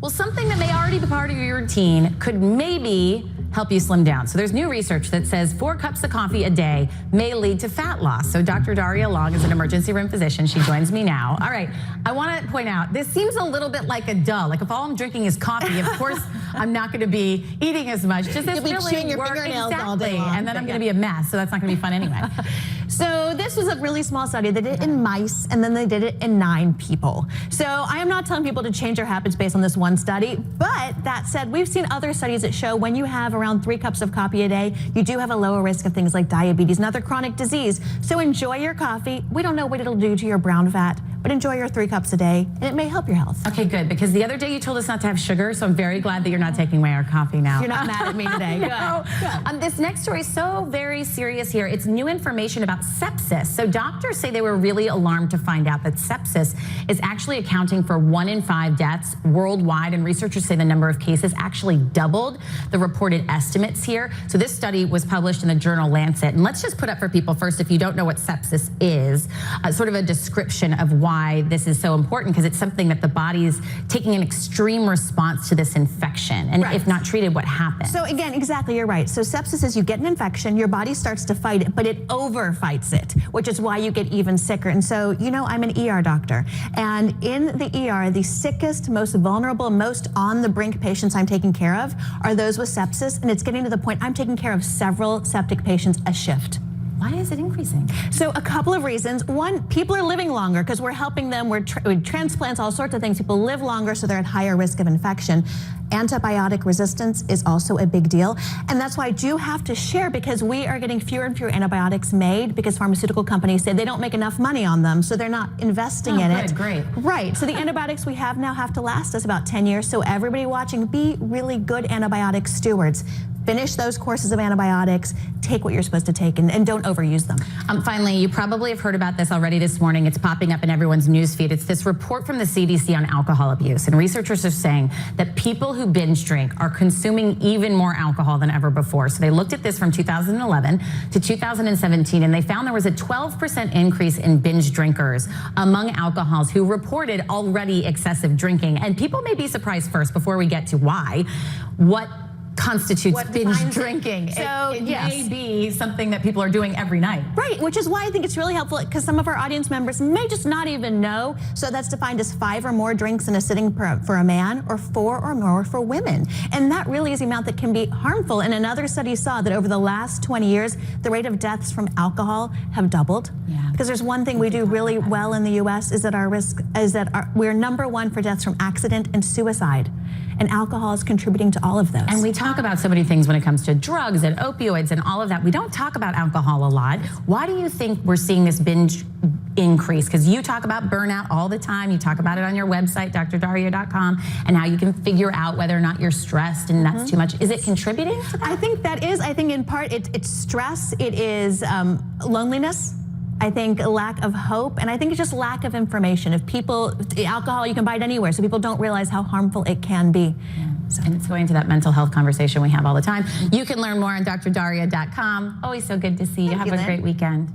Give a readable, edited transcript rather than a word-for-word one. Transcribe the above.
Well, something that may already be part of your routine could maybe help you slim down. So there's new research that says 4 cups of coffee a day may lead to fat loss. So Dr. Daria Long is an emergency room physician. She joins me now. All right, I want to point out, this seems a little bit like a duh. Like if all I'm drinking is coffee, of course I'm not going to be eating as much. Does this You'll be chewing your fingernails all day long. And then I'm going to be a mess, so that's not going to be fun anyway. So this was a really small study. They did it in mice, and then they did it in 9 people. So I am not telling people to change their habits based on this one study, but that said, we've seen other studies that show when you have around 3 cups of coffee a day, you do have a lower risk of things like diabetes and other chronic disease. So enjoy your coffee. We don't know what it'll do to your brown fat, but enjoy your 3 cups a day, and it may help your health. Okay, good, because the other day you told us not to have sugar, so I'm very glad that you're not taking away our coffee now. You're not mad at me today. No. Good. This next story is so very serious here. It's new information about sepsis. So doctors say they were really alarmed to find out that sepsis is actually accounting for 1 in 5 deaths worldwide, and researchers say the number of cases actually doubled the reported estimates here. So this study was published in the journal Lancet, and let's just put up for people first, if you don't know what sepsis is, sort of a description of why this is so important, because it's something that the body is taking an extreme response to this infection, and if not treated, what happens? So again, exactly, you're right. So sepsis is you get an infection, your body starts to fight it, but it over fights it, which is why you get even sicker. And so, you know, I'm an ER doctor, and in the ER, the sickest, most vulnerable, most on the brink patients I'm taking care of are those with sepsis, and it's getting to the point I'm taking care of several septic patients a shift. Why is it increasing? So a couple of reasons. One, people are living longer because we're helping them. We're transplants, all sorts of things. People live longer, so they're at higher risk of infection. Antibiotic resistance is also a big deal. And that's why I do have to share, because we are getting fewer and fewer antibiotics made because pharmaceutical companies say they don't make enough money on them, so they're not investing in it. Great. Right. So the antibiotics we have now have to last us about 10 years. So everybody watching, be really good antibiotic stewards. Finish those courses of antibiotics, take what you're supposed to take, and don't overuse them. Finally, you probably have heard about this already this morning. It's popping up in everyone's newsfeed. It's this report from the CDC on alcohol abuse. And researchers are saying that people who binge drink are consuming even more alcohol than ever before. So they looked at this from 2011 to 2017, and they found there was a 12% increase in binge drinkers among alcohols who reported already excessive drinking. And people may be surprised first, before we get to why, what constitutes binge drinking. So it may be something that people are doing every night. Right, which is why I think it's really helpful, because some of our audience members may just not even know. So that's defined as 5 or more drinks in a sitting for a man, or 4 or more for women. And that really is the amount that can be harmful. And another study saw that over the last 20 years, the rate of deaths from alcohol have doubled. Yeah. Because there's one thing we do really well in the US is that we're #1 for deaths from accident and suicide. And alcohol is contributing to all of those. And we talk about so many things when it comes to drugs and opioids and all of that. We don't talk about alcohol a lot. Why do you think we're seeing this binge increase? Because you talk about burnout all the time. You talk about it on your website, drdaria.com, and how you can figure out whether or not you're stressed and that's too much. Is it contributing to that? I think that is. I think in part it's stress. It is loneliness. I think a lack of hope, and I think it's just lack of information. If people, alcohol, you can buy it anywhere, so people don't realize how harmful it can be. Yeah. So, and it's going to that mental health conversation we have all the time. You can learn more on drdaria.com. Always so good to see you. Have a great weekend.